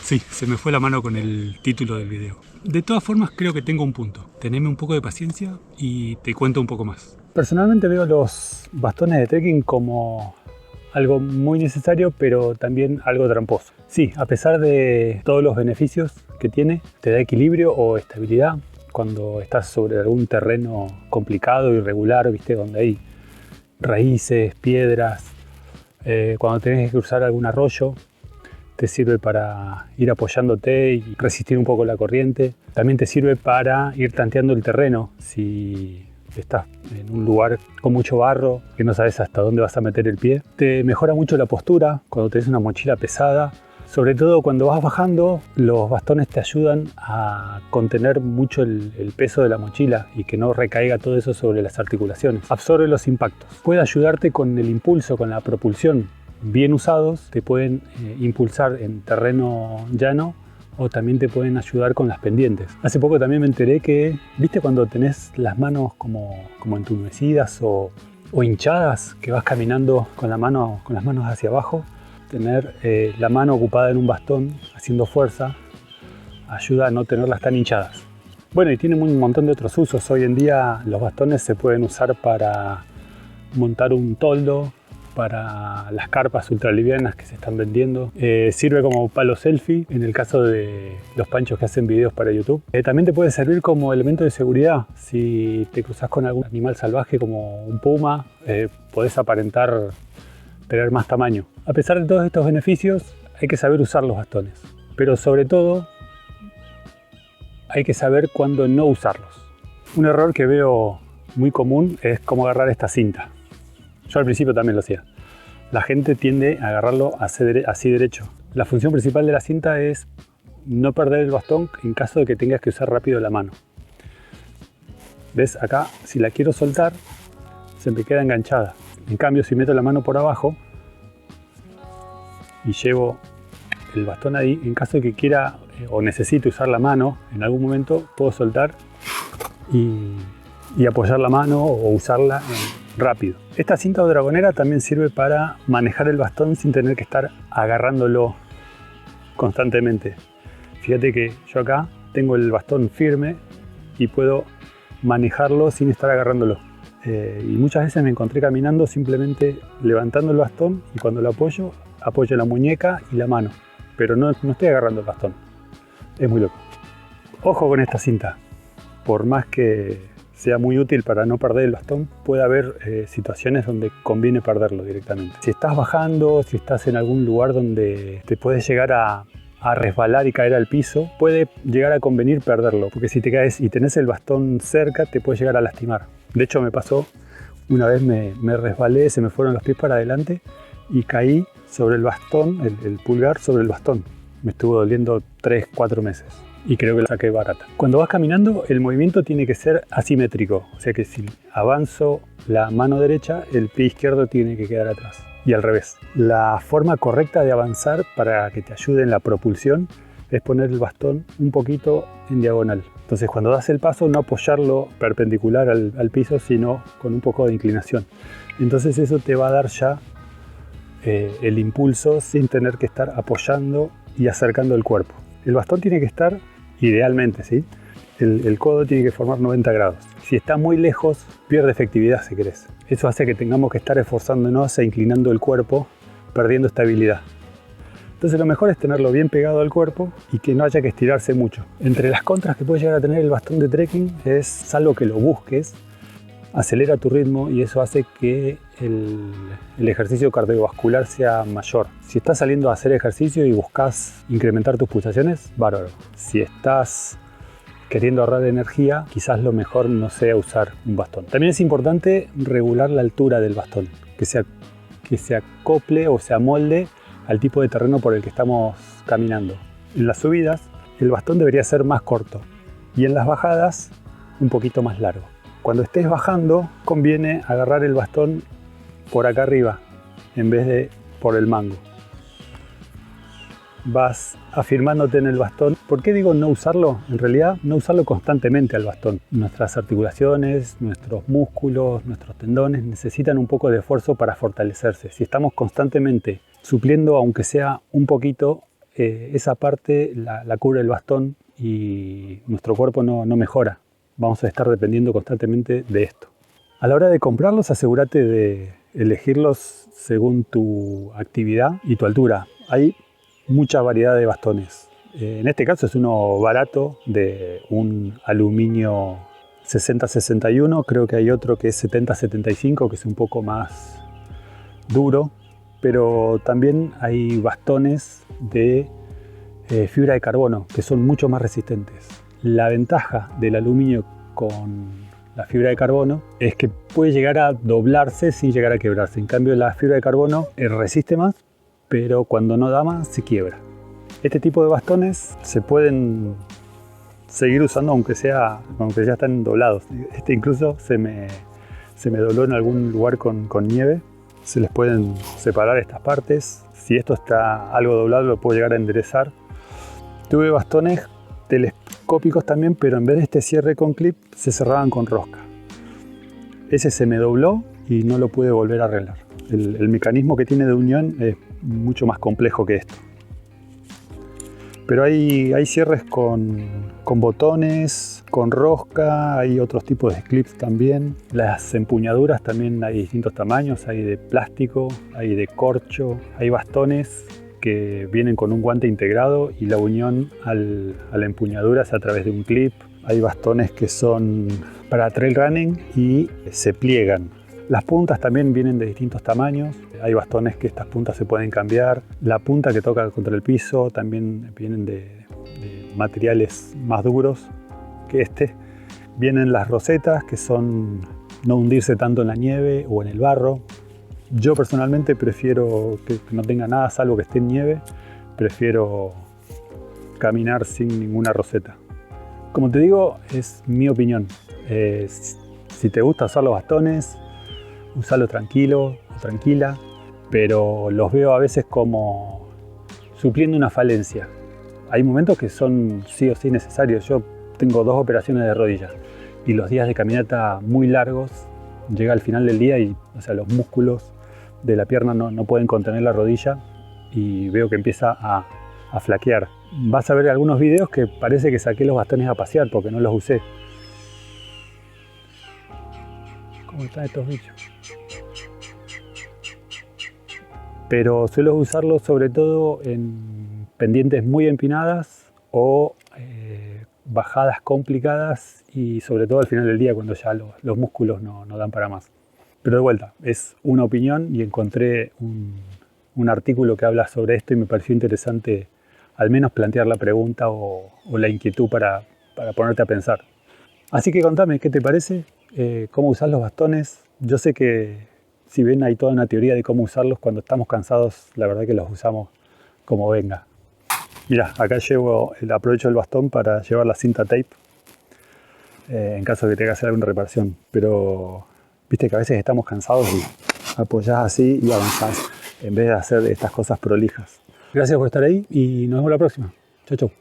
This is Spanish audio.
Sí, se me fue la mano con el título del video. De todas formas, creo que tengo un punto. Teneme un poco de paciencia y te cuento un poco más. Personalmente veo los bastones de trekking como algo muy necesario, pero también algo tramposo. Sí, a pesar de todos los beneficios que tiene, te da equilibrio o estabilidad cuando estás sobre algún terreno complicado, irregular, ¿viste? Donde hay raíces, piedras, cuando tenés que cruzar algún arroyo, te sirve para ir apoyándote y resistir un poco la corriente. También te sirve para ir tanteando el terreno si estás en un lugar con mucho barro que no sabes hasta dónde vas a meter el pie. Te mejora mucho la postura cuando tenés una mochila pesada. Sobre todo cuando vas bajando, los bastones te ayudan a contener mucho el peso de la mochila y que no recaiga todo eso sobre las articulaciones. Absorbe los impactos. Puede ayudarte con el impulso, con la propulsión. Bien usados te pueden impulsar en terreno llano o también te pueden ayudar con las pendientes. Hace poco también me enteré que, ¿viste cuando tenés las manos como entumecidas o hinchadas, que vas caminando con las manos hacia abajo? Tener la mano ocupada en un bastón haciendo fuerza ayuda a no tenerlas tan hinchadas. Bueno, y tienen un montón de otros usos. Hoy en día los bastones se pueden usar para montar un toldo, para las carpas ultralivianas que se están vendiendo. Sirve como palo selfie en el caso de los panchos que hacen videos para YouTube. También te puede servir como elemento de seguridad. Si te cruzas con algún animal salvaje como un puma, podés aparentar tener más tamaño. A pesar de todos estos beneficios, hay que saber usar los bastones. Pero sobre todo, hay que saber cuándo no usarlos. Un error que veo muy común es cómo agarrar esta cinta. Yo al principio también lo hacía. La gente tiende a agarrarlo así derecho. La función principal de la cinta es no perder el bastón en caso de que tengas que usar rápido la mano. ¿Ves? Acá, si la quiero soltar, se me queda enganchada. En cambio, si meto la mano por abajo y llevo el bastón ahí, en caso de que quiera o necesite usar la mano, en algún momento puedo soltar y apoyar la mano o usarla rápido. Esta cinta dragonera también sirve para manejar el bastón sin tener que estar agarrándolo constantemente. Fíjate que yo acá tengo el bastón firme y puedo manejarlo sin estar agarrándolo. Y muchas veces me encontré caminando simplemente levantando el bastón y cuando lo apoyo la muñeca y la mano, pero no estoy agarrando el bastón. Es muy loco. Ojo con esta cinta. Por más que sea muy útil para no perder el bastón, puede haber situaciones donde conviene perderlo directamente. Si estás bajando, si estás en algún lugar donde te puedes llegar a resbalar y caer al piso, puede llegar a convenir perderlo, porque si te caes y tenés el bastón cerca, te puede llegar a lastimar. De hecho, me pasó, una vez me resbalé, se me fueron los pies para adelante y caí sobre el bastón, el pulgar sobre el bastón. Me estuvo doliendo 3-4 meses. Y creo que la saqué barata. Cuando vas caminando, el movimiento tiene que ser asimétrico. O sea que si avanzo la mano derecha, el pie izquierdo tiene que quedar atrás. Y al revés. La forma correcta de avanzar para que te ayude en la propulsión es poner el bastón un poquito en diagonal. Entonces cuando das el paso, no apoyarlo perpendicular al piso, sino con un poco de inclinación. Entonces eso te va a dar ya el impulso sin tener que estar apoyando y acercando el cuerpo. El bastón tiene que estar idealmente, ¿sí? El codo tiene que formar 90 grados. Si está muy lejos, pierde efectividad, si querés. Eso hace que tengamos que estar esforzándonos e inclinando el cuerpo, perdiendo estabilidad. Entonces lo mejor es tenerlo bien pegado al cuerpo y que no haya que estirarse mucho. Entre las contras que puede llegar a tener el bastón de trekking es, salvo que lo busques, acelera tu ritmo y eso hace que el ejercicio cardiovascular sea mayor. Si estás saliendo a hacer ejercicio y buscas incrementar tus pulsaciones, bárbaro. Si estás queriendo ahorrar energía, quizás lo mejor no sea usar un bastón. También es importante regular la altura del bastón, que se acople o se amolde al tipo de terreno por el que estamos caminando. En las subidas, el bastón debería ser más corto y en las bajadas, un poquito más largo. Cuando estés bajando, conviene agarrar el bastón por acá arriba, en vez de por el mango. Vas afirmándote en el bastón. ¿Por qué digo no usarlo? En realidad, no usarlo constantemente al bastón. Nuestras articulaciones, nuestros músculos, nuestros tendones necesitan un poco de esfuerzo para fortalecerse. Si estamos constantemente supliendo, aunque sea un poquito, esa parte la cubre el bastón y nuestro cuerpo no mejora. Vamos a estar dependiendo constantemente de esto. A la hora de comprarlos, asegúrate de elegirlos según tu actividad y tu altura. Hay mucha variedad de bastones. En este caso es uno barato de un aluminio 60-61, creo que hay otro que es 70-75, que es un poco más duro, pero también hay bastones de fibra de carbono que son mucho más resistentes. La ventaja del aluminio con la fibra de carbono es que puede llegar a doblarse sin llegar a quebrarse. En cambio, la fibra de carbono resiste más, pero cuando no da más se quiebra. Este tipo de bastones se pueden seguir usando aunque ya están doblados. Este incluso se me dobló en algún lugar con nieve. Se les pueden separar estas partes. Si esto está algo doblado lo puedo llegar a enderezar. Tuve bastones telescópicos también, pero en vez de este cierre con clip se cerraban con rosca. Ese se me dobló y no lo pude volver a arreglar. El mecanismo que tiene de unión es mucho más complejo que esto. Pero hay cierres con botones, con rosca, hay otros tipos de clips también. Las empuñaduras también hay distintos tamaños, hay de plástico, hay de corcho, hay bastones que vienen con un guante integrado y la unión a la empuñadura es a través de un clip. Hay bastones que son para trail running y se pliegan. Las puntas también vienen de distintos tamaños. Hay bastones que estas puntas se pueden cambiar. La punta que toca contra el piso también vienen de materiales más duros que este. Vienen las rosetas, que son no hundirse tanto en la nieve o en el barro. Yo personalmente prefiero que no tenga nada, salvo que esté en nieve. Prefiero caminar sin ninguna roseta. Como te digo, es mi opinión. Si te gusta usar los bastones, usalo tranquilo o tranquila, pero los veo a veces como supliendo una falencia. Hay momentos que son sí o sí necesarios. Yo tengo 2 operaciones de rodilla y los días de caminata muy largos, llega al final del día y los músculos de la pierna no pueden contener la rodilla y veo que empieza a flaquear. Vas a ver algunos videos que parece que saqué los bastones a pasear porque no los usé. ¿Cómo están estos bichos? Pero suelo usarlos sobre todo en pendientes muy empinadas o bajadas complicadas y sobre todo al final del día cuando ya los músculos no dan para más. Pero de vuelta, es una opinión y encontré un artículo que habla sobre esto y me pareció interesante al menos plantear la pregunta o la inquietud para ponerte a pensar. Así que contame, ¿qué te parece? ¿Cómo usás los bastones? Yo sé que si bien hay toda una teoría de cómo usarlos, cuando estamos cansados la verdad que los usamos como venga. Mira, acá aprovecho el bastón para llevar la cinta tape en caso de que tenga que hacer alguna reparación. Pero viste que a veces estamos cansados y apoyás así y avanzás en vez de hacer estas cosas prolijas. Gracias por estar ahí y nos vemos la próxima. Chau, chau.